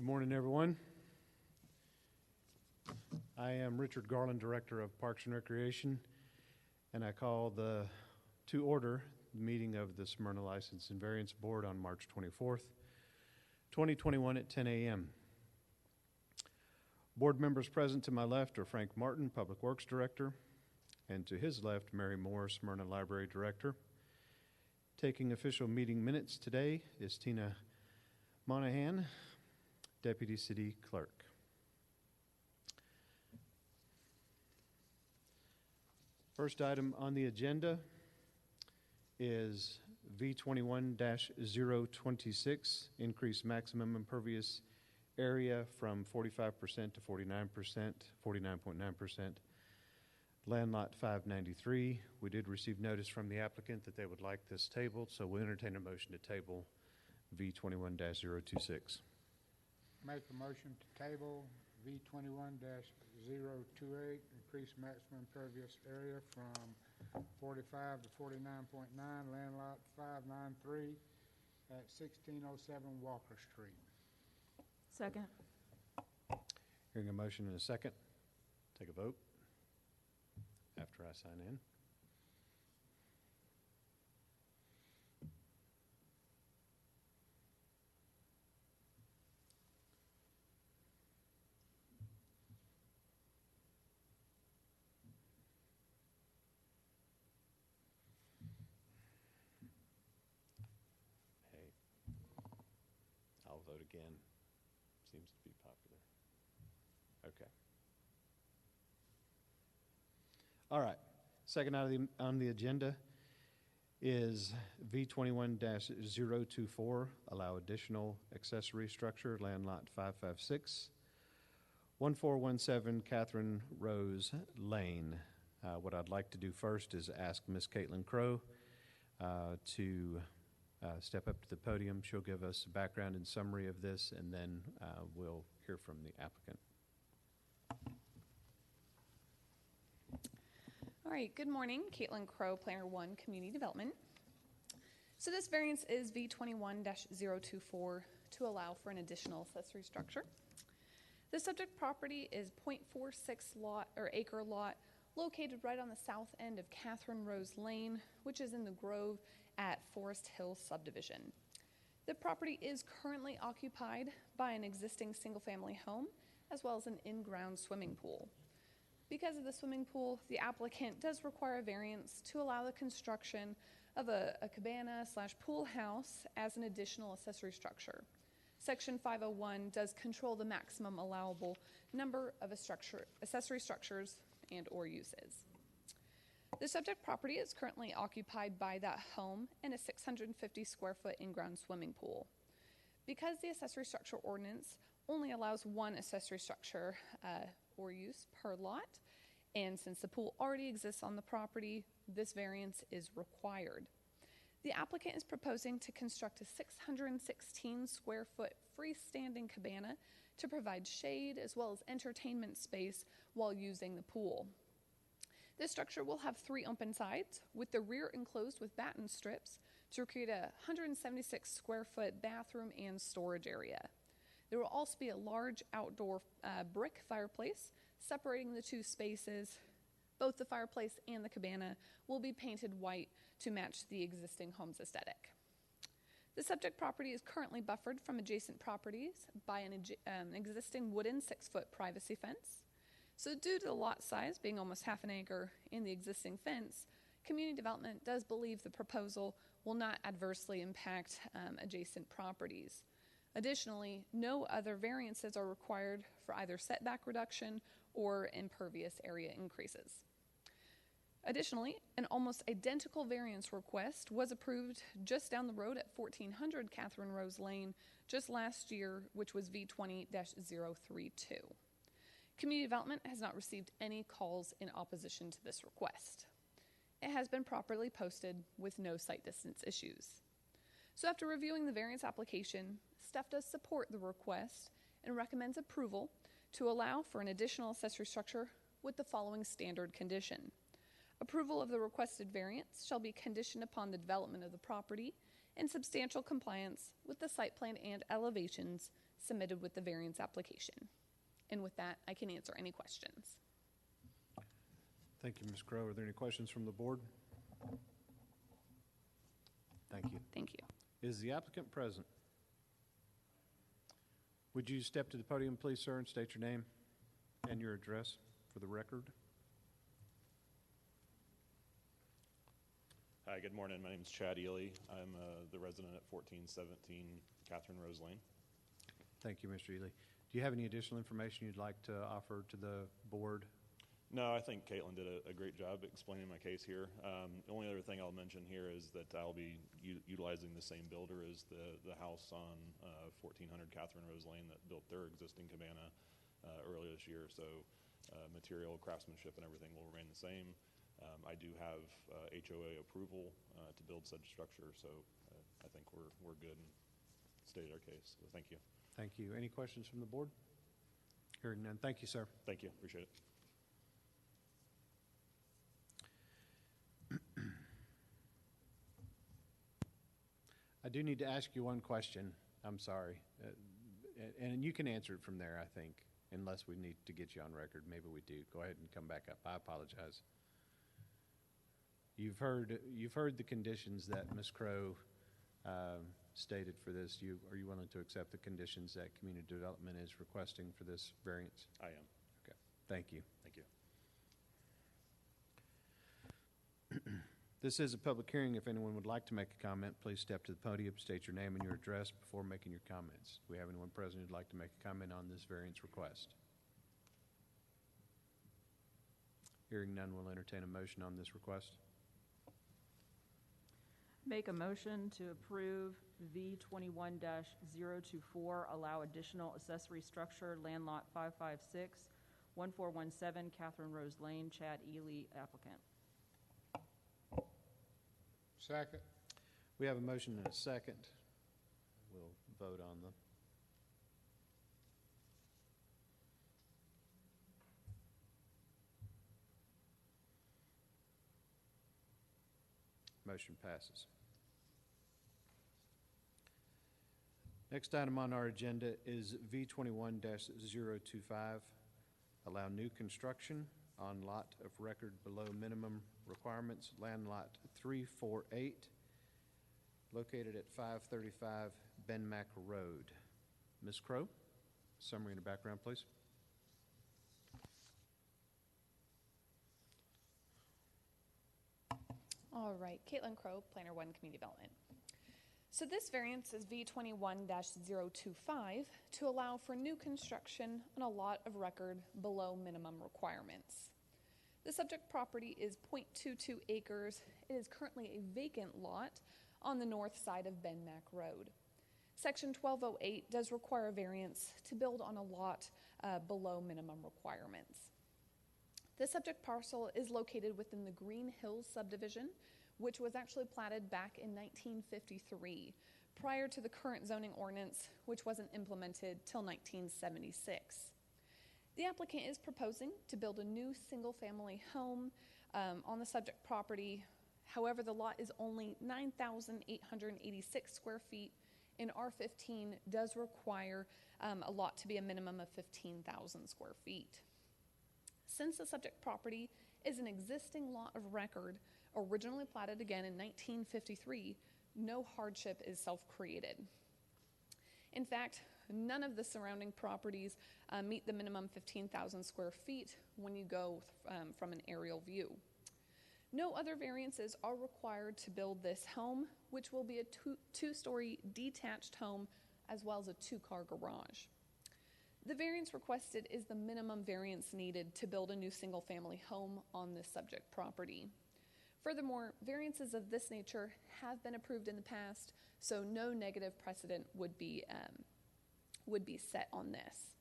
morning, everyone. I am Richard Garland, Director of Parks and Recreation, and I call to order the meeting of the Smyrna License and Variance Board on March 24th, 2021 at 10 a.m. Board members present to my left are Frank Martin, Public Works Director, and to his left, Mary Moore, Smyrna Library Director. Taking official meeting minutes today is Tina Monahan, Deputy City Clerk. First item on the agenda is V21-026, increase maximum impervious area from 45% to 49%, 49.9%. Land lot 593. We did receive notice from the applicant that they would like this tabled, so we'll entertain a motion to table V21-026. Make a motion to table V21-028, increase maximum impervious area from 45 to 49.9, land lot 593 at 1607 Walker Street. Second. Hearing a motion in a second, take a vote after I sign in. Hey, I'll vote again. Seems to be popular. Okay. All right. Second item on the agenda is V21-024, allow additional accessory structure, land lot 556, 1417 Catherine Rose Lane. What I'd like to do first is ask Ms. Caitlin Crow to step up to the podium. She'll give us a background and summary of this, and then we'll hear from the applicant. All right, good morning. Caitlin Crow, Planner 1, Community Development. So this variance is V21-024 to allow for an additional accessory structure. The subject property is 0.46 acre lot located right on the south end of Catherine Rose Lane, which is in the Grove at Forest Hill subdivision. The property is currently occupied by an existing single-family home as well as an in-ground swimming pool. Because of the swimming pool, the applicant does require a variance to allow the construction of a cabana/pool house as an additional accessory structure. Section 501 does control the maximum allowable number of accessory structures and or uses. The subject property is currently occupied by that home and a 650 square foot in-ground swimming pool. Because the accessory structure ordinance only allows one accessory structure or use per lot, and since the pool already exists on the property, this variance is required. The applicant is proposing to construct a 616 square foot freestanding cabana to provide shade as well as entertainment space while using the pool. This structure will have 3 open sides, with the rear enclosed with batten strips to create a 176 square foot bathroom and storage area. There will also be a large outdoor brick fireplace separating the 2 spaces. Both the fireplace and the cabana will be painted white to match the existing home's aesthetic. The subject property is currently buffered from adjacent properties by an existing wooden 6-foot privacy fence. So due to the lot size being almost half an acre in the existing fence, community development does believe the proposal will not adversely impact adjacent properties. Additionally, no other variances are required for either setback reduction or impervious area increases. Additionally, an almost identical variance request was approved just down the road at 1400 Catherine Rose Lane just last year, which was V20-032. Community development has not received any calls in opposition to this request. It has been properly posted with no site distance issues. So after reviewing the variance application, staff does support the request and recommends approval to allow for an additional accessory structure with the following standard condition. Approval of the requested variance shall be conditioned upon the development of the property in substantial compliance with the site plan and elevations submitted with the variance application. And with that, I can answer any questions. Thank you, Ms. Crowe. Are there any questions from the board? Thank you. Thank you. Is the applicant present? Would you step to the podium, please, sir, and state your name and your address for the record? Hi, good morning. My name is Chad Ely. I'm the resident at 1417 Catherine Rose Lane. Thank you, Mr. Ely. Do you have any additional information you'd like to offer to the board? No, I think Caitlin did a great job explaining my case here. The only other thing I'll mention here is that I'll be utilizing the same builder as the house on 1400 Catherine Rose Lane that built their existing cabana earlier this year. So material, craftsmanship, and everything will remain the same. I do have HOA approval to build such structure, so I think we're good and stated our case. So thank you. Thank you. Any questions from the board? Hearing none. Thank you, sir. Thank you. Appreciate it. I do need to ask you one question. I'm sorry. And you can answer it from there, I think, unless we need to get you on record. Maybe we do. Go ahead and come back up. I apologize. You've heard the conditions that Ms. Crowe stated for this. Are you willing to accept the conditions that community development is requesting for this variance? I am. Okay. Thank you. Thank you. This is a public hearing. If anyone would like to make a comment, please step to the podium, state your name and your address before making your comments. Do we have anyone present who'd like to make a comment on this variance request? Hearing none, we'll entertain a motion on this request. Make a motion to approve V21-024, allow additional accessory structure, land lot 556, 1417 Catherine Rose Lane, Chad Ely, applicant. Second. We have a motion and a second. We'll vote on them. Motion passes. Next item on our agenda is V21-025, allow new construction on lot of record below minimum requirements, land lot 348, located at 535 Benmack Road. Ms. Crowe, summary and a background, please. All right, Caitlin Crowe, Planner 1, Community Development. So this variance is V21-025 to allow for new construction on a lot of record below minimum requirements. The subject property is 0.22 acres. It is currently a vacant lot on the north side of Benmack Road. Section 1208 does require a variance to build on a lot below minimum requirements. The subject parcel is located within the Green Hills subdivision, which was actually platted back in 1953, prior to the current zoning ordinance, which wasn't implemented till 1976. The applicant is proposing to build a new single-family home on the subject property. However, the lot is only 9,886 square feet, and R15 does require a lot to be a minimum of 15,000 square feet. Since the subject property is an existing lot of record, originally platted again in 1953, no hardship is self-created. In fact, none of the surrounding properties meet the minimum 15,000 square feet when you go from an aerial view. No other variances are required to build this home, which will be a two-story detached home as well as a two-car garage. The variance requested is the minimum variance needed to build a new single-family home on this subject property. Furthermore, variances of this nature have been approved in the past, so no negative precedent would be set on this.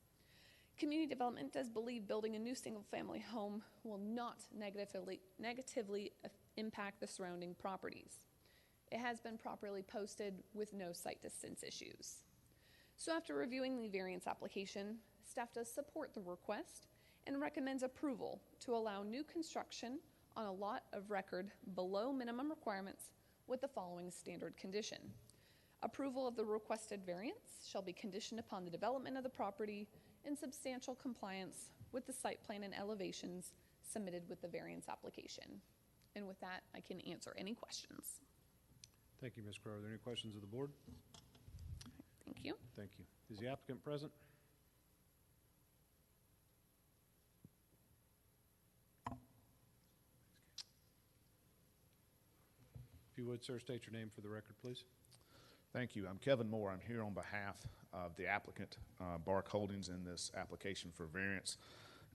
Community development does believe building a new single-family home will not negatively impact the surrounding properties. It has been properly posted with no site distance issues. So after reviewing the variance application, staff does support the request and recommends approval to allow new construction on a lot of record below minimum requirements with the following standard condition. Approval of the requested variance shall be conditioned upon the development of the property in substantial compliance with the site plan and elevations submitted with the variance application. And with that, I can answer any questions. Thank you, Ms. Crowe. Are there any questions of the board? Thank you. Thank you. Is the applicant present? If you would, sir, state your name for the record, please. Thank you. I'm Kevin Moore. I'm here on behalf of the applicant, Bark Holdings, in this application for variance.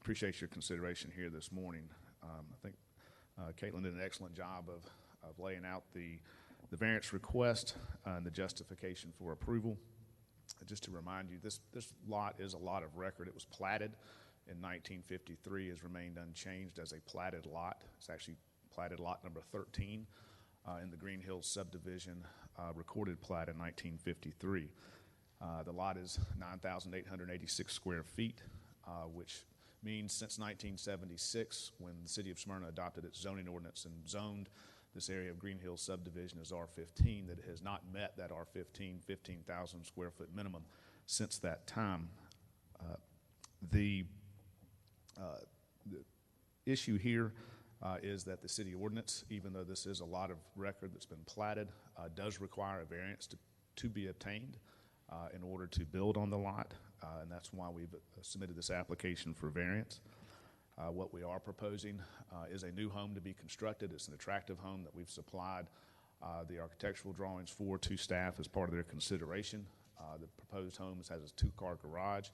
Appreciate your consideration here this morning. I think Caitlin did an excellent job of laying out the variance request and the justification for approval. Just to remind you, this lot is a lot of record. It was platted in 1953, has remained unchanged as a platted lot. It's actually platted lot number 13 in the Green Hills subdivision, recorded plat in 1953. The lot is 9,886 square feet, which means since 1976, when the city of Smyrna adopted its zoning ordinance and zoned this area of Green Hills subdivision as R15, that it has not met that R15 15,000 square foot minimum since that time. The issue here is that the city ordinance, even though this is a lot of record that's been platted, does require a variance to be obtained in order to build on the lot, and that's why we've submitted this application for variance. What we are proposing is a new home to be constructed. It's an attractive home that we've supplied the architectural drawings for to staff as part of their consideration. The proposed home has a two-car garage.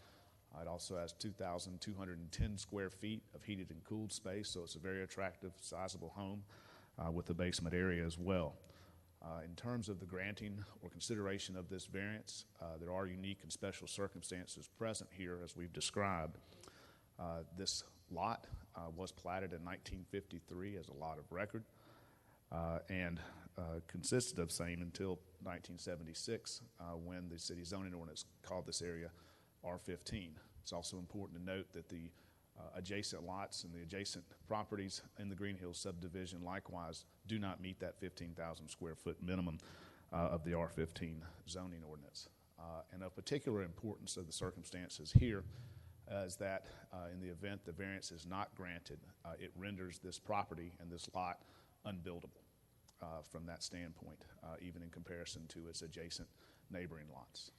It also has 2,210 square feet of heated and cooled space, so it's a very attractive, sizable home with a basement area as well. In terms of the granting or consideration of this variance, there are unique and special circumstances present here as we've described. This lot was platted in 1953 as a lot of record and consisted of same until 1976 when the city zoning ordinance called this area R15. It's also important to note that the adjacent lots and the adjacent properties in the Green Hills subdivision likewise do not meet that 15,000 square foot minimum of the R15 zoning ordinance. And of particular importance of the circumstances here is that in the event the variance is not granted, it renders this property and this lot unbuildable from that standpoint, even in comparison to its adjacent neighboring lots.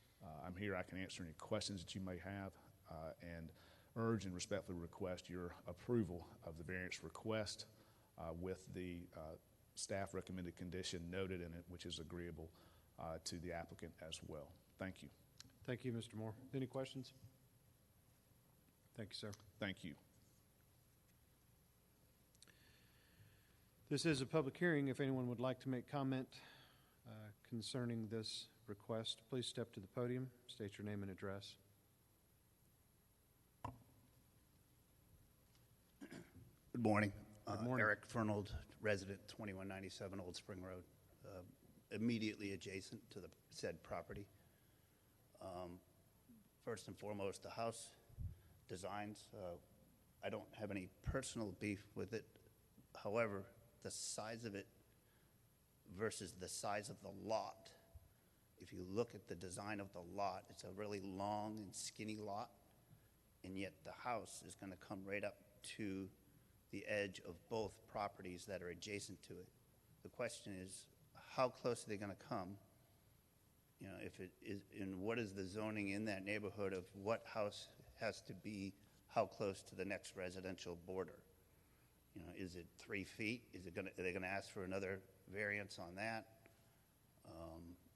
I'm here, I can answer any questions that you may have and urge and respectfully request your approval of the variance request with the staff recommended condition noted in it, which is agreeable to the applicant as well. Thank you. Thank you, Mr. Moore. Any questions? Thank you, sir. Thank you. This is a public hearing. If anyone would like to make comment concerning this request, please step to the podium, state your name and address. Good morning. Good morning. Eric Fernald, resident, 2197 Old Spring Road, immediately adjacent to the said property. First and foremost, the house designs. I don't have any personal beef with it. However, the size of it versus the size of the lot, if you look at the design of the lot, it's a really long and skinny lot, and yet the house is going to come right up to the edge of both properties that are adjacent to it. The question is, how close are they going to come? You know, if it is, and what is the zoning in that neighborhood of what house has to be how close to the next residential border? You know, is it 3 feet? Are they gonna ask for another variance on that?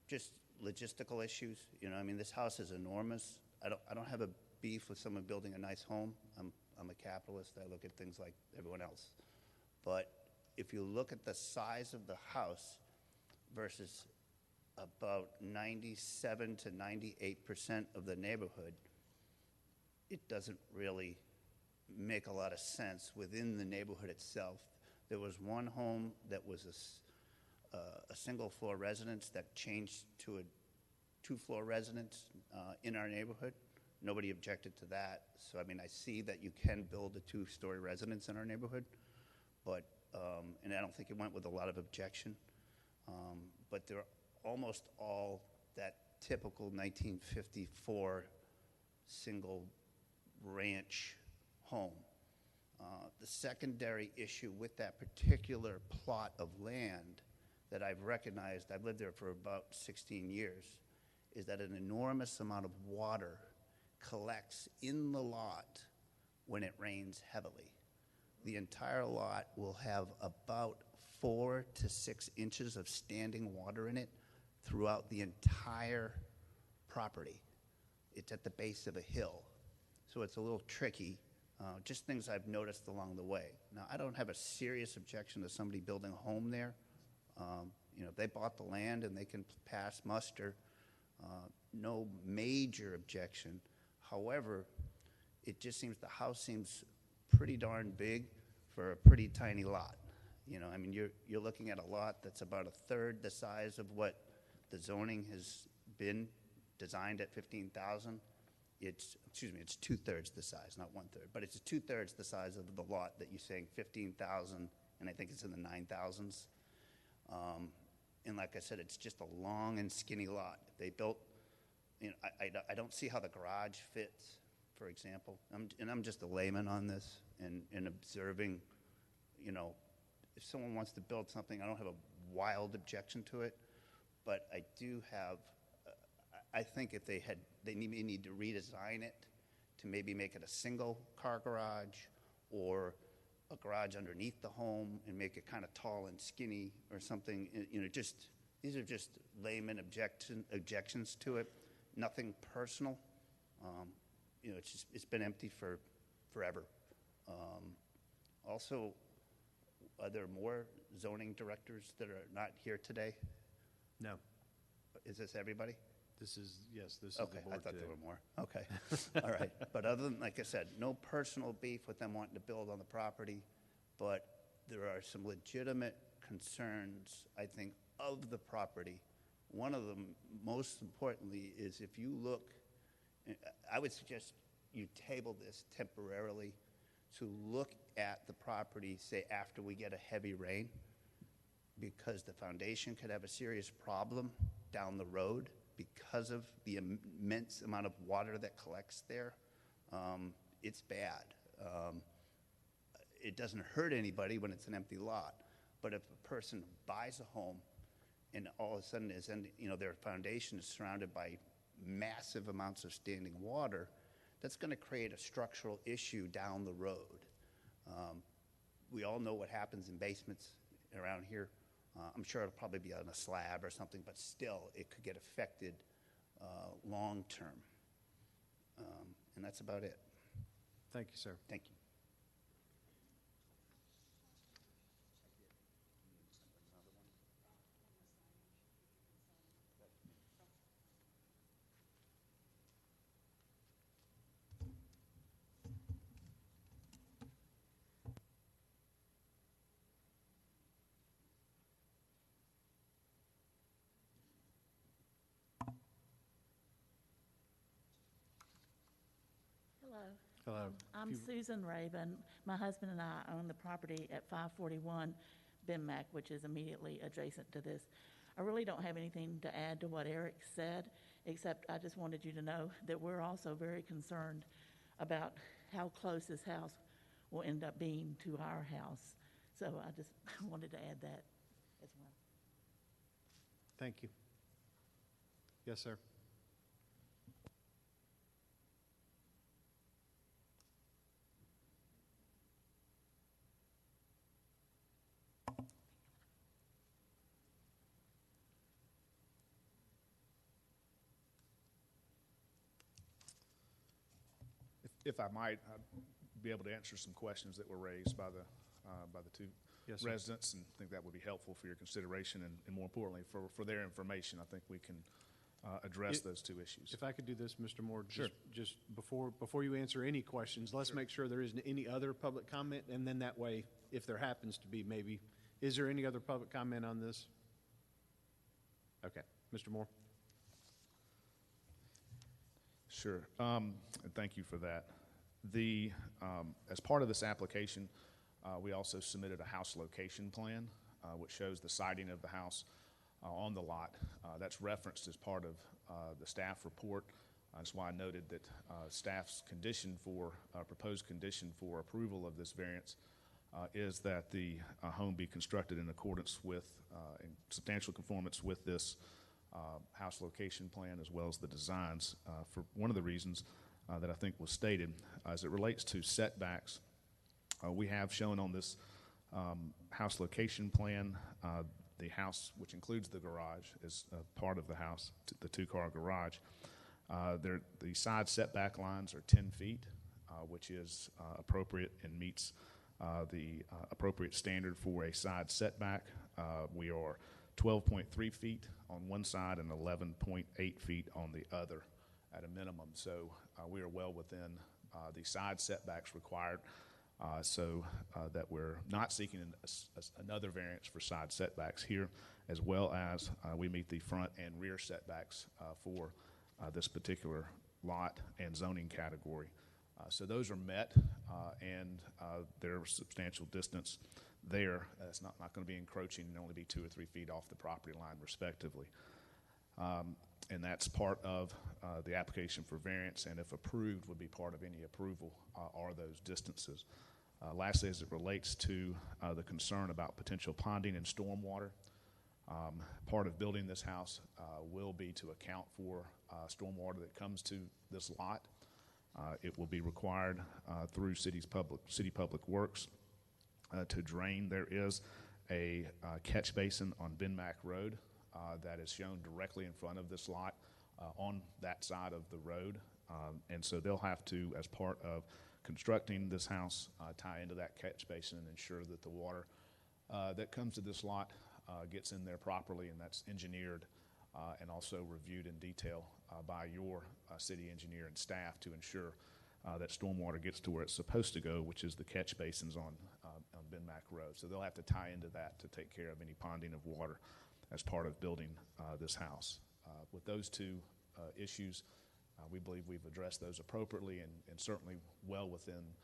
Just logistical issues. You know, I mean, this house is enormous. I don't have a beef with someone building a nice home. I'm a capitalist. I look at things like everyone else. But if you look at the size of the house versus about 97 to 98% of the neighborhood, it doesn't really make a lot of sense within the neighborhood itself. There was one home that was a single-floor residence that changed to a two-floor residence in our neighborhood. Nobody objected to that. So, I mean, I see that you can build a two-story residence in our neighborhood, but, and I don't think it went with a lot of objection, but they're almost all that typical 1954 single ranch home. The secondary issue with that particular plot of land that I've recognized, I've lived there for about 16 years, is that an enormous amount of water collects in the lot when it rains heavily. The entire lot will have about 4 to 6 inches of standing water in it throughout the entire property. It's at the base of a hill, so it's a little tricky. Just things I've noticed along the way. Now, I don't have a serious objection to somebody building a home there. You know, if they bought the land and they can pass muster, no major objection. However, it just seems, the house seems pretty darn big for a pretty tiny lot. You know, I mean, you're looking at a lot that's about a third the size of what the zoning has been designed at 15,000. It's 2/3 the size, not 1/3, but it's 2/3 the size of the lot that you're saying 15,000, and I think it's in the 9,000s. And like I said, it's just a long and skinny lot. They built, you know, I don't see how the garage fits, for example. I'm just a layman on this and observing, you know, if someone wants to build something, I don't have a wild objection to it, but I do have, I think if they may need to redesign it to maybe make it a single car garage or a garage underneath the home and make it kind of tall and skinny or something. You know, just, these are just layman objections to it. Nothing personal. You know, it's been empty for forever. Also, are there more zoning directors that are not here today? No. Is this everybody? This is, yes, this is Okay, the board I thought today. there were more. Okay, all right. But other than, like I said, no personal beef with them wanting to build on the property, but there are some legitimate concerns, I think, of the property. One of them, most importantly, is if you look, I would suggest you table this temporarily to look at the property, say, after we get a heavy rain, because the foundation could have a serious problem down the road because of the immense amount of water that collects there. It's bad. It doesn't hurt anybody when it's an empty lot, but if a person buys a home and all of a sudden you know, their foundation is surrounded by massive amounts of standing water, that's going to create a structural issue down the road. We all know what happens in basements around here. I'm sure it'll probably be on a slab or something, but still, it could get affected long term. And that's about it. Thank you, sir. Thank you. Hello. Hello. I'm Susan Raven. My husband and I own the property at 541 Benmac, which is immediately adjacent to this. I really don't have anything to add to what Eric said, except I just wanted you to know that we're also very concerned about how close this house will end up being to our house. So I just wanted to add that as well. Thank you. Yes, sir. If I might, I'd be able to answer some questions that were raised by the two Yes, sir. residents, and I think that would be helpful for your consideration and more importantly, for their information. I think we can address those two issues. If I could do this, Mr. Moore, Sure. just before you answer any questions, let's make sure there isn't any other public comment, and then that way, if there happens to be, maybe, is there any other public comment on this? Okay, Mr. Moore. Sure, and thank you for that. As part of this application, we also submitted a house location plan, which shows the siting of the house. on the lot. That's referenced as part of the staff report. That's why I noted that staff's condition for, proposed condition for approval of this variance is that the home be constructed in accordance with, in substantial conformance with this house location plan as well as the designs, for one of the reasons that I think was stated. As it relates to setbacks, we have shown on this house location plan the house, which includes the garage, is part of the house, the two-car garage. The side setback lines are 10 feet, which is appropriate and meets the appropriate standard for a side setback. We are 12.3 feet on one side and 11.8 feet on the other at a minimum. So we are well within the side setbacks required, so that we're not seeking another variance for side setbacks here, as well as we meet the front and rear setbacks for this particular lot and zoning category. So those are met, and there's substantial distance there. It's not going to be encroaching and only be 2 or 3 feet off the property line, respectively. And that's part of the application for variance, and if approved, would be part of any approval are those distances. Lastly, as it relates to the concern about potential ponding and stormwater, part of building this house will be to account for stormwater that comes to this lot. It will be required through city public works to drain. There is a catch basin on Benmack Road that is shown directly in front of this lot on that side of the road. And so they'll have to, as part of constructing this house, tie into that catch basin and ensure that the water that comes to this lot gets in there properly, and that's engineered and also reviewed in detail by your city engineer and staff to ensure that stormwater gets to where it's supposed to go, which is the catch basins on Benmack Road. So they'll have to tie into that to take care of any ponding of water as part of building this house. With those two issues, we believe we've addressed those appropriately and certainly well within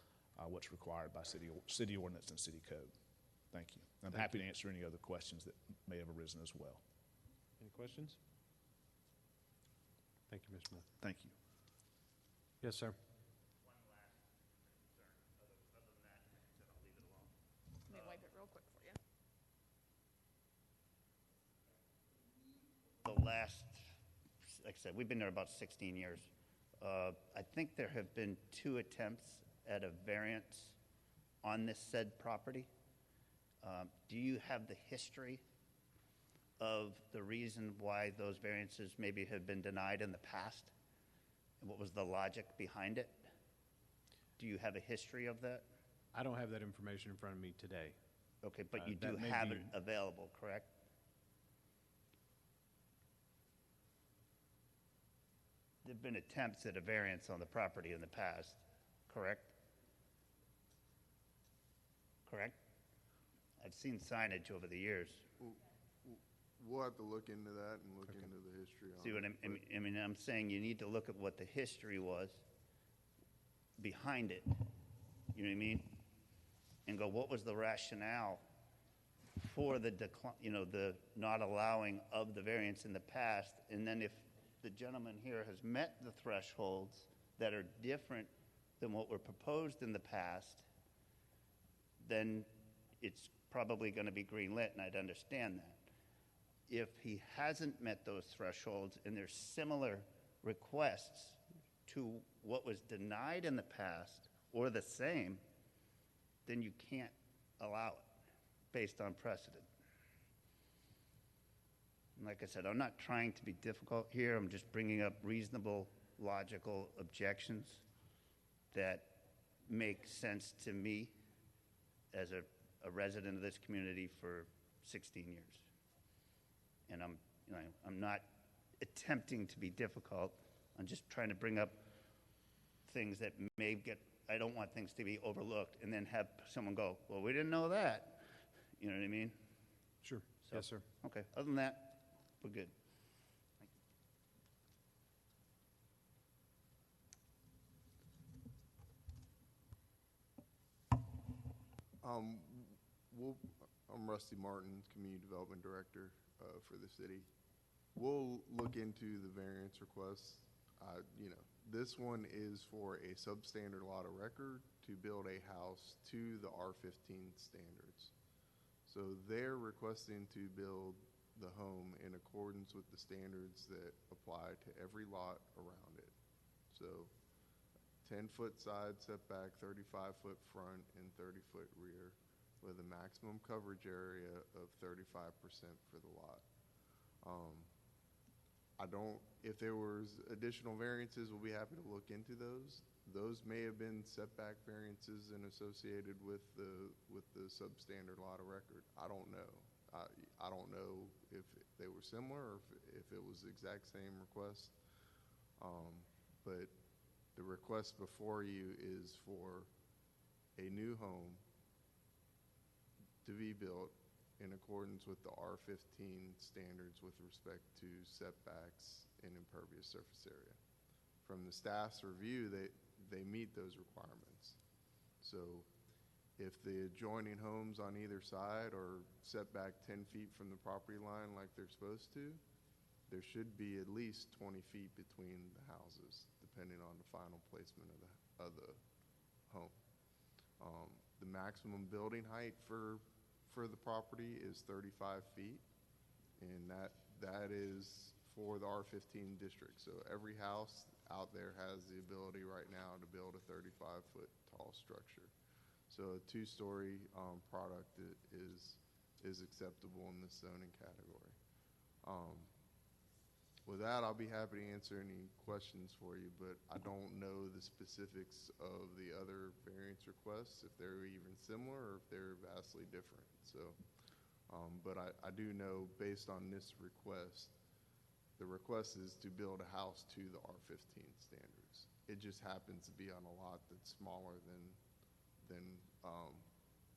what's required by city ordinance and city code. Thank you. I'm happy to answer any other questions that may have arisen as well. Any questions? Thank you, Mr. Smith. Thank you. Yes, sir. Let me wipe it real quick for you. The last, like I said, we've been there about 16 years. I think there have been 2 attempts at a variance on this said property. Do you have the history of the reason why those variances maybe have been denied in the past? And what was the logic behind it? Do you have a history of that? I don't have that information in front of me today. Okay, but you do that may have be- it available, correct? There've been attempts at a variance on the property in the past, correct? Correct? I've seen signage over the years. We'll have to look into that and look into the history on See what it, I mean, I'm saying you need to look at what the history was behind it. You know what I mean? And go, what was the rationale for the decline, the not allowing of the variance in the past? And then if the gentleman here has met the thresholds that are different than what were proposed in the past, then it's probably going to be green-lit, and I'd understand that. If he hasn't met those thresholds and there's similar requests to what was denied in the past or the same, then you can't allow it based on precedent. And like I said, I'm not trying to be difficult here. I'm just bringing up reasonable, logical objections that make sense to me as a resident of this community for 16 years. And I'm not attempting to be difficult. I'm just trying to bring up things that may get, I don't want things to be overlooked and then have someone go, well, we didn't know that. You know what I mean? Sure. So- Yes, sir. Okay, other than that, we're good. I'm Rusty Martin, Community Development Director. for the city. We'll look into the variance requests. This one is for a substandard lot of record to build a house to the R15 standards. So they're requesting to build the home in accordance with the standards that apply to every lot around it. So 10-foot side setback, 35-foot front, and 30-foot rear with a maximum coverage area of 35% for the lot. If there was additional variances, we'll be happy to look into those. Those may have been setback variances and associated with the substandard lot of record. I don't know. I don't know if they were similar or if it was the exact same request. But the request before you is for a new home to be built in accordance with the R15 standards with respect to setbacks and impervious surface area. From the staff's review, they meet those requirements. So if the adjoining homes on either side are set back 10 feet from the property line like they're supposed to, there should be at least 20 feet between the houses, depending on the final placement of the home. The maximum building height for the property is 35 feet, and that is for the R15 district. So every house out there has the ability right now to build a 35-foot tall structure. So a two-story product is acceptable in this zoning category. With that, I'll be happy to answer any questions for you, but I don't know the specifics of the other variance requests, if they're even similar or if they're vastly different. So, but I do know based on this request, the request is to build a house to the R15 standards. It just happens to be on a lot that's smaller than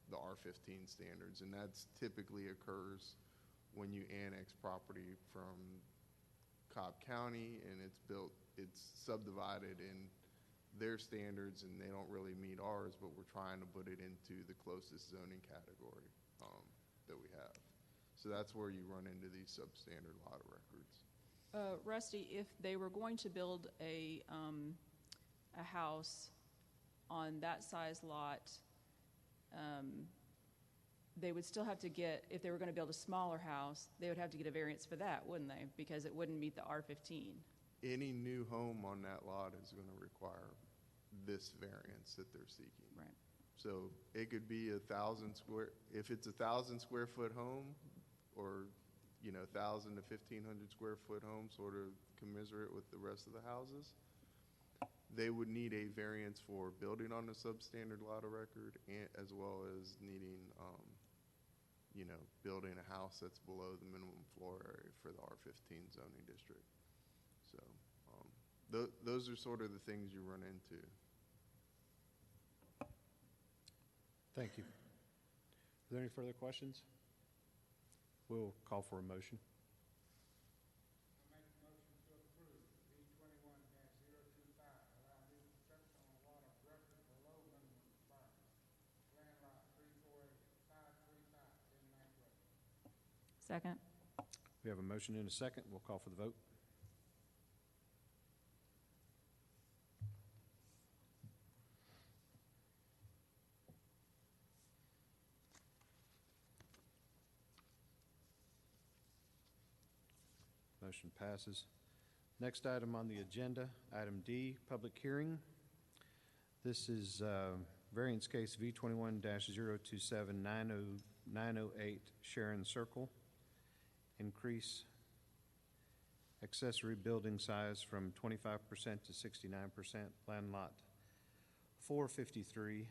the R15 standards, and that's typically occurs when you annex property from Cobb County and it's subdivided in their standards and they don't really meet ours, but we're trying to put it into the closest zoning category that we have. So that's where you run into these substandard lot of records. Rusty, if they were going to build a house on that size lot, they would still have to get, if they were going to build a smaller house, they would have to get a variance for that, wouldn't they? Because it wouldn't meet the R15. Any new home on that lot is going to require this variance that they're seeking. Right. So it could be if it's 1,000 square foot home, or 1,000 to 1,500 square foot home, sort of commiserate with the rest of the houses, they would need a variance for building on the substandard lot of record, and as well as needing, building a house that's below the minimum floor area for the R15 zoning district. So those are sort of the things you run into. Thank you. Are there any further questions? We'll call for a motion. I make a motion to approve B21-025, allow new construction on a lot of record below minimum requirements. Land lot 348-535, 10 Mac Road. Second. We have a motion and a second. We'll call for the vote. Motion passes. Next item on the agenda, item D, public hearing. This is variance case V21-027-908 Sharon Circle. Increase accessory building size from 25% to 69%, land lot 453,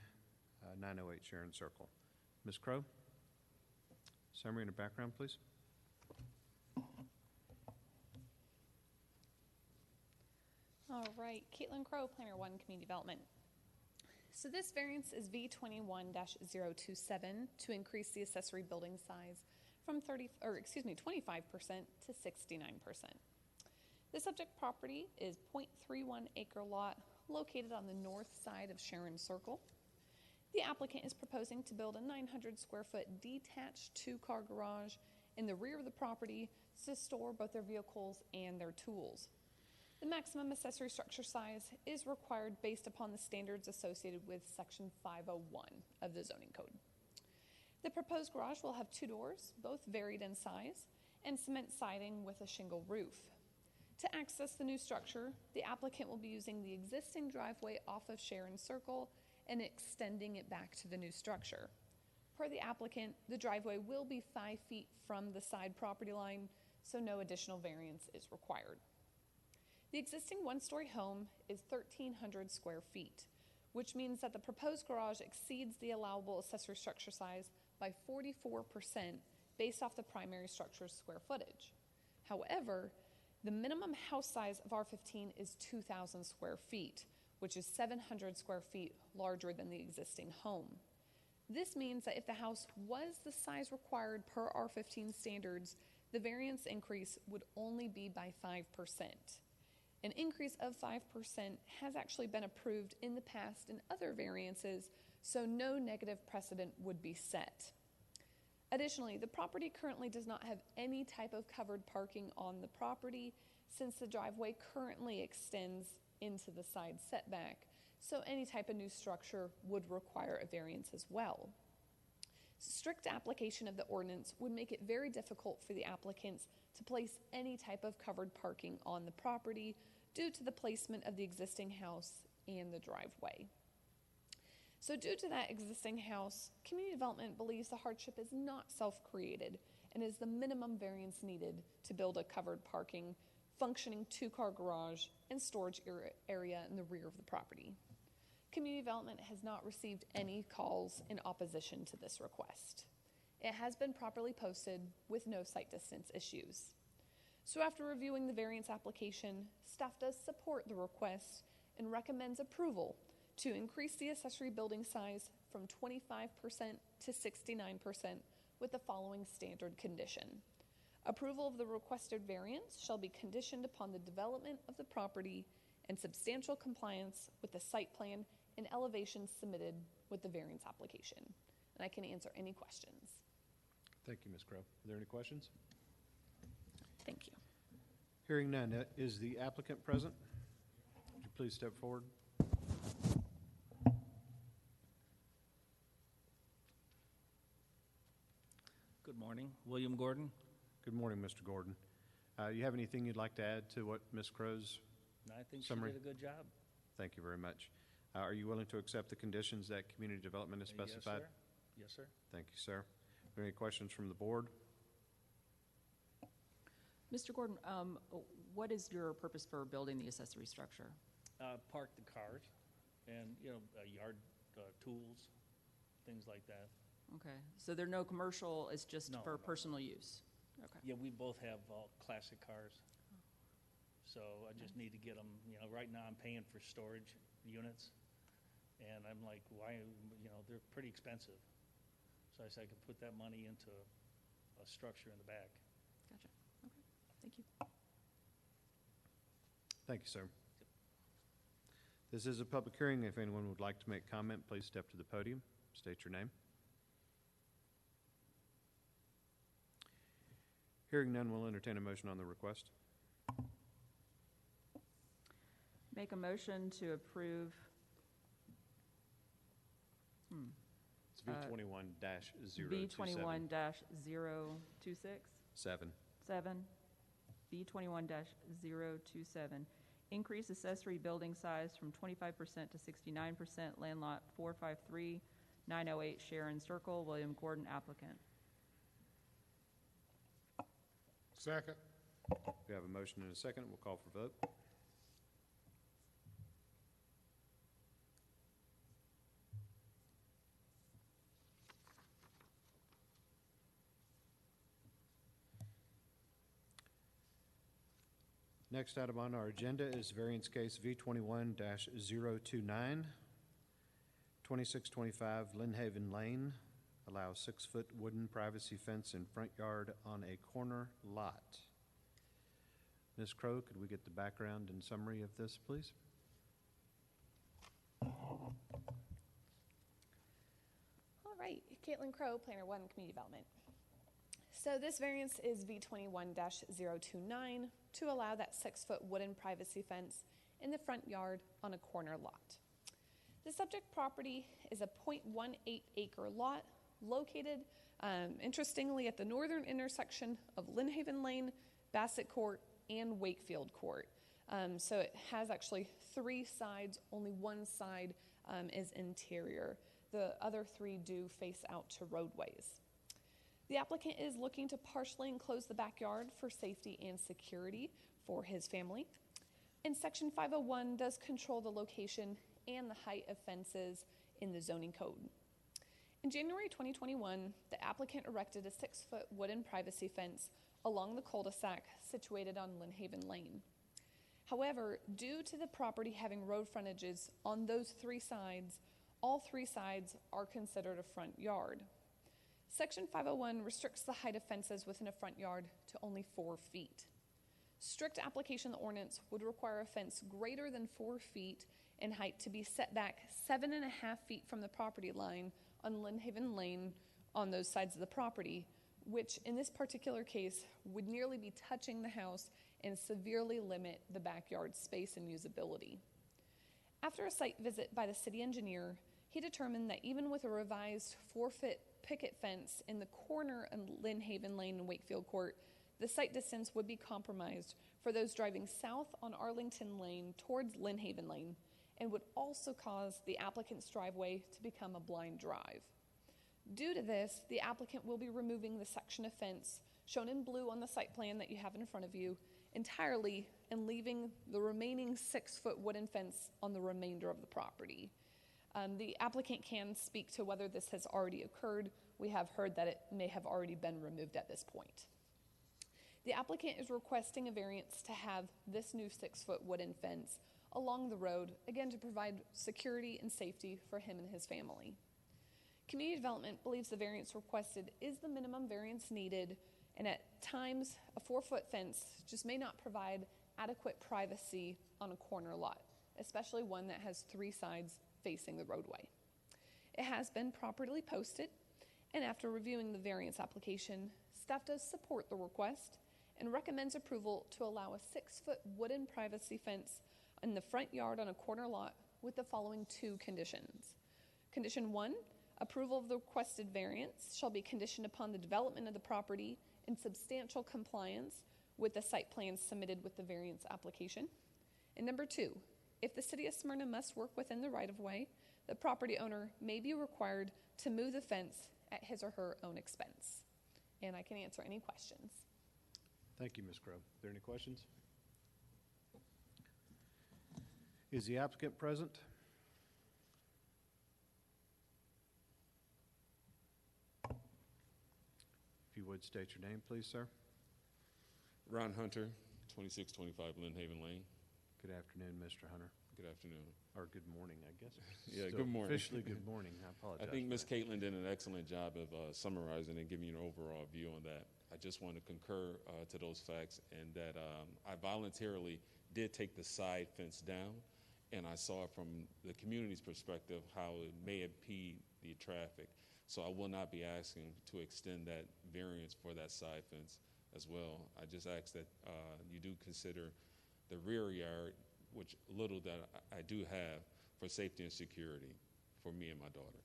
908 Sharon Circle. Ms. Crow, summary and a background, please. All right, Caitlin Crow, Planner 1, Community Development. So this variance is V21-027 to increase the accessory building size from 25% to 69%. The subject property is 0.31 acre lot located on the north side of Sharon Circle. The applicant is proposing to build a 900 square foot detached 2-car garage in the rear of the property to store both their vehicles and their tools. The maximum accessory structure size is required based upon the standards associated with Section 501 of the zoning code. The proposed garage will have 2 doors, both varied in size, and cement siding with a shingle roof. To access the new structure, the applicant will be using the existing driveway off of Sharon Circle and extending it back to the new structure. Per the applicant, the driveway will be 5 feet from the side property line, so no additional variance is required. The existing one-story home is 1,300 square feet, which means that the proposed garage exceeds the allowable accessory structure size by 44% based off the primary structure's square footage. However, the minimum house size of R15 is 2,000 square feet, which is 700 square feet larger than the existing home. This means that if the house was the size required per R15 standards, the variance increase would only be by 5%. An increase of 5% has actually been approved in the past in other variances, so no negative precedent would be set. Additionally, the property currently does not have any type of covered parking on the property since the driveway currently extends into the side setback, so any type of new structure would require a variance as well. Strict application of the ordinance would make it very difficult for the applicants to place any type of covered parking on the property due to the placement of the existing house and the driveway. So due to that existing house, community development believes the hardship is not self-created and is the minimum variance needed to build a covered parking, functioning 2-car garage and storage area in the rear of the property. Community development has not received any calls in opposition to this request. It has been properly posted with no site distance issues. So after reviewing the variance application, staff does support the request and recommends approval to increase the accessory building size from 25% to 69% with the following standard condition. Approval of the requested variance shall be conditioned upon the development of the property and substantial compliance with the site plan and elevations submitted with the variance application. And I can answer any questions. Thank you, Ms. Crowe. Are there any questions? Thank you. Hearing none, is the applicant present? Would you please step forward? Good morning. William Gordon. Good morning, Mr. Gordon. You have anything you'd like to add to what Ms. Crow's I think summary? she did a good job. Thank you very much. Are you willing to accept the conditions that community development has specified? Yes, sir. Thank you, sir. Are there any questions from the board? Mr. Gordon, what is your purpose for building the accessory structure? Park the cars and, yard tools, things like that. Okay, so there are no commercial, it's just No, for no. personal use? Okay. Yeah, we both have classic cars. So I just need to get them, right now I'm paying for storage units. And I'm like, why, they're pretty expensive. So I said I could put that money into a structure in the back. Gotcha. Okay, thank you. Thank you, sir. This is a public hearing. If anyone would like to make comment, please step to the podium. State your name. Hearing none, we'll entertain a motion on the request. Make a motion to approve. It's V21-027. B21-026? 7. B21-027. Increase accessory building size from 25% to 69%, land lot 453, 908 Sharon Circle, William Gordon applicant. Second. We have a motion and a second. We'll call for vote. Next item on our agenda is variance case V21-029, 2625 Lynhaven Lane. Allows 6-foot wooden privacy fence in front yard on a corner lot. Ms. Crowe, could we get the background and summary of this, please? All right, Caitlin Crowe, Planner 1, Community Development. So this variance is V21-029 to allow that 6-foot wooden privacy fence in the front yard on a corner lot. The subject property is a 0.18 acre lot located, interestingly, at the northern intersection of Lynnhaven Lane, Bassett Court, and Wakefield Court. So it has actually 3 sides, only one side is interior. The other 3 do face out to roadways. The applicant is looking to partially enclose the backyard for safety and security for his family. And Section 501 does control the location and the height of fences in the zoning code. In January 2021, the applicant erected a 6-foot wooden privacy fence along the cul-de-sac situated on Lynnhaven Lane. However, due to the property having road frontages on those 3 sides, all 3 sides are considered a front yard. Section 501 restricts the height of fences within a front yard to only 4 feet. Strict application of the ordinance would require a fence greater than 4 feet in height to be set back 7.5 feet from the property line on Lynnhaven Lane on those sides of the property, which in this particular case would nearly be touching the house and severely limit the backyard space and usability. After a site visit by the city engineer, he determined that even with a revised 4-foot picket fence in the corner of Lynnhaven Lane and Wakefield Court, the site distance would be compromised for those driving south on Arlington Lane towards Lynnhaven Lane and would also cause the applicant's driveway to become a blind drive. Due to this, the applicant will be removing the section of fence shown in blue on the site plan that you have in front of you entirely and leaving the remaining 6-foot wooden fence on the remainder of the property. The applicant can speak to whether this has already occurred. We have heard that it may have already been removed at this point. The applicant is requesting a variance to have this new 6-foot wooden fence along the road, again to provide security and safety for him and his family. Community Development believes the variance requested is the minimum variance needed, and at times a 4-foot fence just may not provide adequate privacy on a corner lot, especially one that has 3 sides facing the roadway. It has been properly posted, and after reviewing the variance application, staff does support the request and recommends approval to allow a 6-foot wooden privacy fence in the front yard on a corner lot with the following 2 conditions. Condition 1, approval of the requested variance shall be conditioned upon the development of the property in substantial compliance with the site plans submitted with the variance application. And number 2, if the City of Smyrna must work within the right-of-way, the property owner may be required to move the fence at his or her own expense. And I can answer any questions. Thank you, Ms. Crowe. Are there any questions? Is the applicant present? If you would state your name, please, sir. Ron Hunter, 2625 Lynnhaven Lane. Good afternoon, Mr. Hunter. Good afternoon. Or good morning, I guess. Yeah, Still good morning. Officially good morning. I apologize. I think for Ms. that. Caitlin did an excellent job of summarizing and giving you an overall view on that. I just want to concur to those facts and that I voluntarily did take the side fence down, and I saw from the community's perspective how it may impede the traffic. So I will not be asking to extend that variance for that side fence as well. I just ask that you do consider the rear yard, which little that I do have, for safety and security for me and my daughter.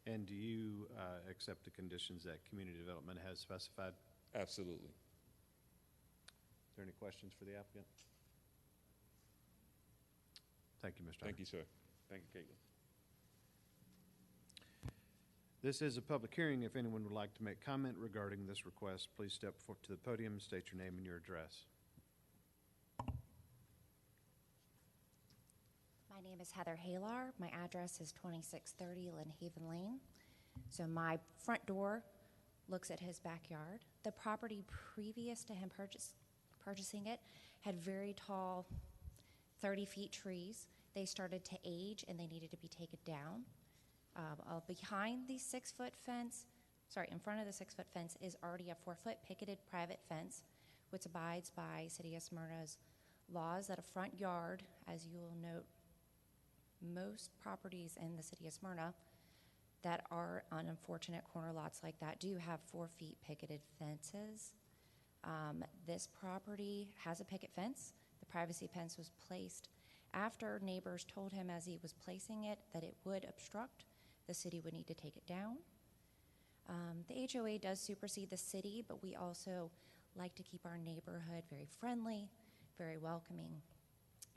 And do you accept the conditions that community development has specified? Absolutely. Is there any questions for the applicant? Thank you, Mr. Hunter. Thank you, sir. Thank you, Caitlin. This is a public hearing. If anyone would like to make comment regarding this request, please step forward to the podium, state your name and your address. My name is Heather Halar. My address is 2630 Lynnhaven Lane. So my front door looks at his backyard. The property previous to him purchasing it had very tall 30-feet trees. They started to age and they needed to be taken down. Behind the 6-foot fence, in front of the 6-foot fence is already a 4-foot picketed private fence, which abides by City of Smyrna's laws that a front yard, as you will note, most properties in the City of Smyrna that are on unfortunate corner lots like that do have 4 feet picketed fences. This property has a picket fence. The privacy fence was placed after neighbors told him as he was placing it that it would obstruct. The city would need to take it down. The HOA does supersede the city, but we also like to keep our neighborhood very friendly, very welcoming.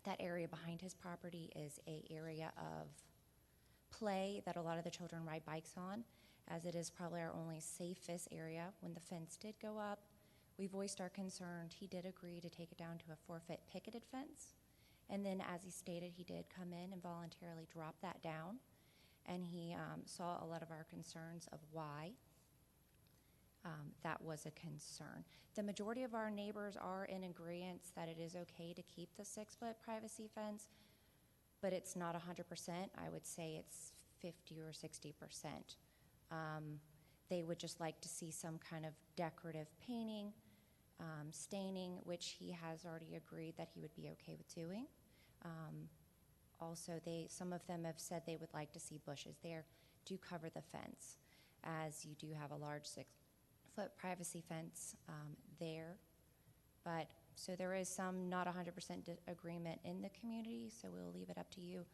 That area behind his property is an area of play that a lot of the children ride bikes on, as it is probably our only safest area. When the fence did go up, we voiced our concern. He did agree to take it down to a 4-foot picketed fence. And then, as he stated, he did come in and voluntarily drop that down. And he saw a lot of our concerns of why that was a concern. The majority of our neighbors are in agreement that it is okay to keep the 6-foot privacy fence, but it's not 100%. I would say it's 50 or 60%. They would just like to see some kind of decorative painting, staining, which he has already agreed that he would be okay with doing. Also, some of them have said they would like to see bushes there to cover the fence, as you do have a large 6-foot privacy fence there. But so there is some not 100% agreement in the community, so we'll leave it up to you.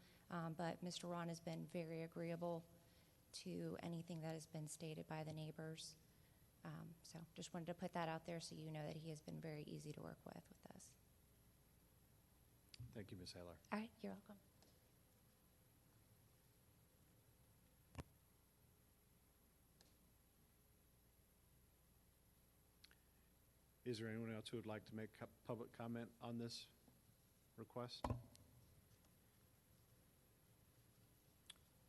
But Mr. Ron has been very agreeable to anything that has been stated by the neighbors. So just wanted to put that out there so you know that he has been very easy to work with us. Thank you, Ms. Haler. All right, you're welcome. Is there anyone else who would like to make public comment on this request? Are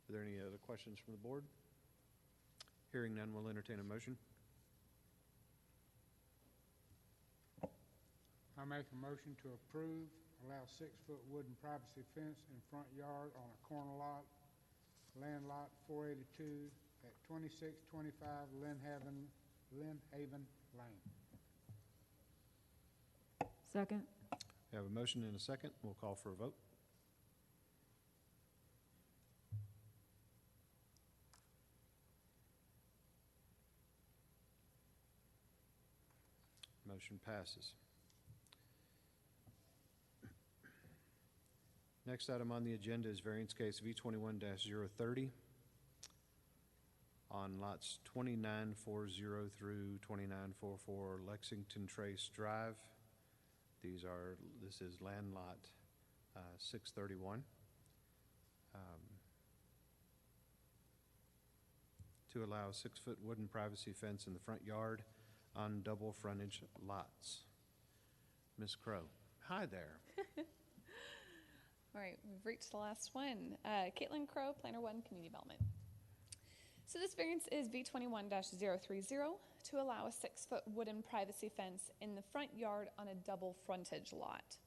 there any other questions from the board? Hearing none, we'll entertain a motion. I make a motion to approve, allow 6-foot wooden privacy fence in front yard on a corner lot, land lot 482 at 2625 Lynn Haven Lane. Second. We have a motion and a second. We'll call for a vote. Motion passes. Next item on the agenda is variance case V21-030 on lots 2940 through 2944 Lexington Trace Drive. This is land lot 631. To allow a 6-foot wooden privacy fence in the front yard on double frontage lots. Ms. Crow, hi there. All right, we've reached the last one. Caitlin Crow, Planner 1, Community Development. So this variance is V21-030 to allow a 6-foot wooden privacy fence in the front yard on a double frontage lot.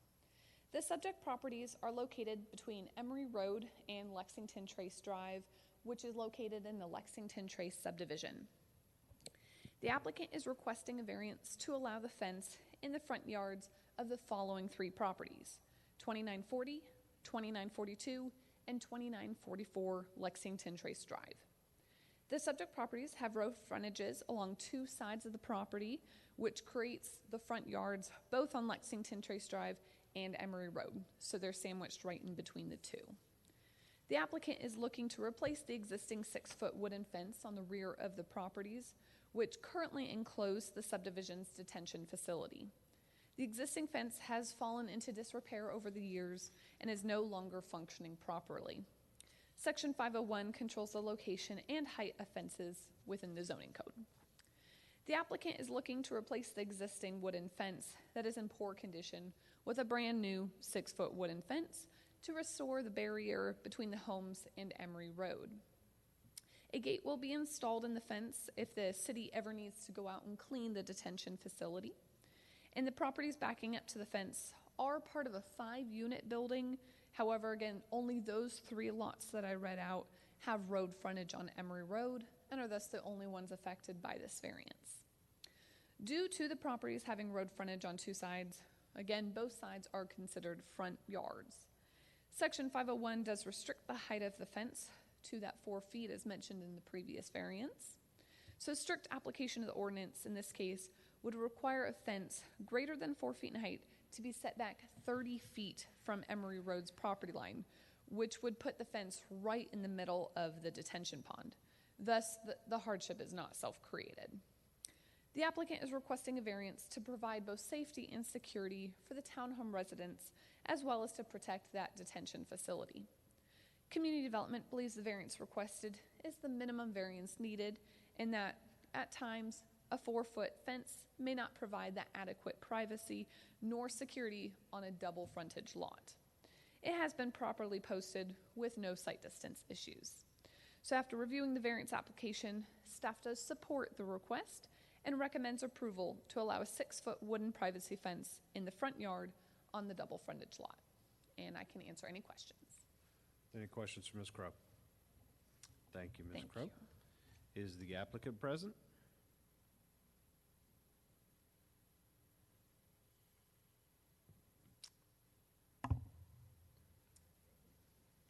The subject properties are located between Emory Road and Lexington Trace Drive, which is located in the Lexington Trace subdivision. The applicant is requesting a variance to allow the fence in the front yards of the following 3 properties: 2940, 2942, and 2944 Lexington Trace Drive. The subject properties have road frontages along 2 sides of the property, which creates the front yards both on Lexington Trace Drive and Emory Road, so they're sandwiched right in between the 2. The applicant is looking to replace the existing 6-foot wooden fence on the rear of the properties, which currently enclose the subdivision's detention facility. The existing fence has fallen into disrepair over the years and is no longer functioning properly. Section 501 controls the location and height of fences within the zoning code. The applicant is looking to replace the existing wooden fence that is in poor condition with a brand new 6-foot wooden fence to restore the barrier between the homes and Emory Road. A gate will be installed in the fence if the city ever needs to go out and clean the detention facility. And the properties backing up to the fence are part of a 5-unit building. However, again, only those 3 lots that I read out have road frontage on Emory Road and are thus the only ones affected by this variance. Due to the properties having road frontage on 2 sides, again, both sides are considered front yards. Section 501 does restrict the height of the fence to that 4 feet as mentioned in the previous variance. So strict application of the ordinance in this case would require a fence greater than 4 feet in height to be set back 30 feet from Emery Road's property line, which would put the fence right in the middle of the detention pond. Thus, the hardship is not self-created. The applicant is requesting a variance to provide both safety and security for the townhome residents, as well as to protect that detention facility. Community Development believes the variance requested is the minimum variance needed, and that at times a 4-foot fence may not provide that adequate privacy nor security on a double frontage lot. It has been properly posted with no sight distance issues. So after reviewing the variance application, staff does support the request and recommends approval to allow a 6-foot wooden privacy fence in the front yard on the double frontage lot. And I can answer any questions. Any questions for Ms. Crowe? Thank you, Ms. Thank Crowe. Is the applicant present?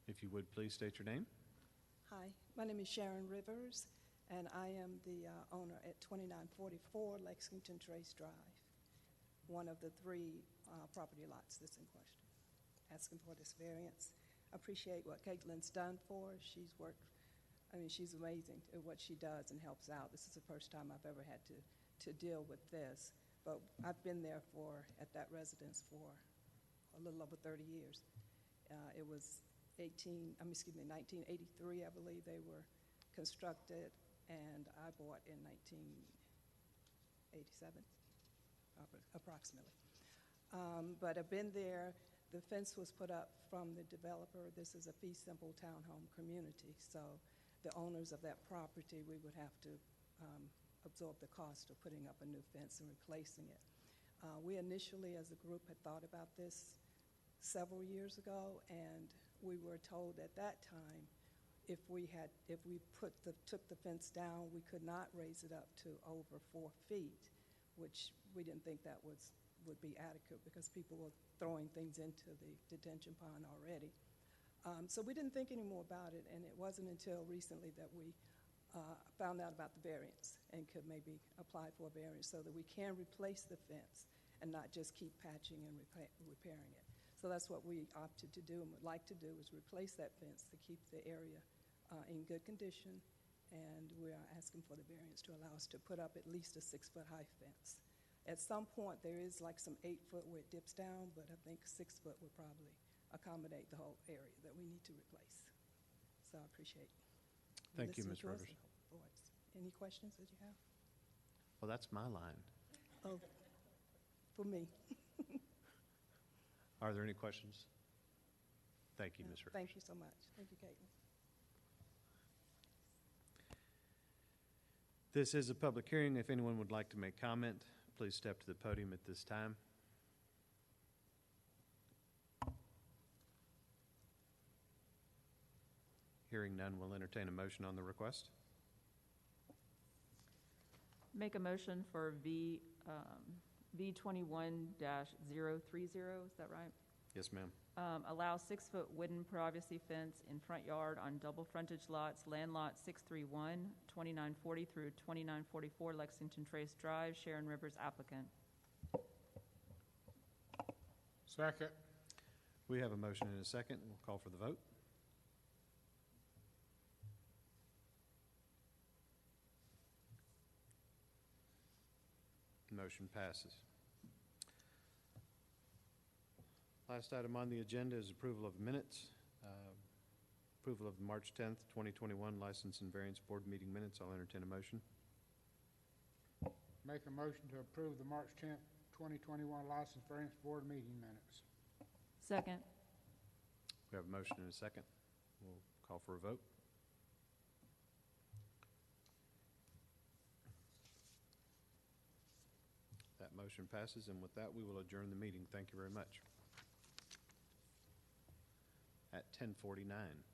If you would, please state your name. Hi, my name is Sharon Rivers, and I am the owner at 2944 Lexington Trace Drive, one of the 3 property lots that's in question. Asking for this variance. Appreciate what Caitlin's done for us. She's worked, she's amazing at what she does and helps out. This is the first time I've ever had to deal with this, but I've been there at that residence for a little over 30 years. It was 1983, I believe they were constructed, and I bought in 1987, approximately. But I've been there. The fence was put up from the developer. This is a fee simple townhome community, so the owners of that property, we would have to absorb the cost of putting up a new fence and replacing it. We initially, as a group, had thought about this several years ago, and we were told at that time if we took the fence down, we could not raise it up to over 4 feet, which we didn't think that would be adequate because people were throwing things into the detention pond already. So we didn't think any more about it, and it wasn't until recently that we found out about the variance and could maybe apply for a variance so that we can replace the fence and not just keep patching and repairing it. So that's what we opted to do and would like to do is replace that fence to keep the area in good condition, and we are asking for the variance to allow us to put up at least a 6-foot high fence. At some point, there is like some 8-foot where it dips down, but I think 6-foot would probably accommodate the whole area that we need to replace. So I appreciate Thank you, listening Ms. to us Rivers. and voice. Any questions that you have? Well, that's my line. Oh, for me. Are there any questions? Thank you, Ms. Rivers. Thank you so much. Thank you, Caitlin. This is a public hearing. If anyone would like to make comment, please step to the podium at this time. Hearing none, we'll entertain a motion on the request. Make a motion for V21-030, is that right? Yes, ma'am. Allow 6-foot wooden privacy fence in front yard on double frontage lots, land lot 631, 2940 through 2944 Lexington Trace Drive, Sharon Rivers applicant. Second. We have a motion and a second. We'll call for the vote. Motion passes. Last item on the agenda is approval of minutes. Approval of the March 10th, 2021 License and Variance Board meeting minutes. I'll entertain a motion. Make a motion to approve the March 10th, 2021 License Variance Board meeting minutes. Second. We have a motion and a second. We'll call for a vote. That motion passes, and with that, we will adjourn the meeting. Thank you very much. At 10:49.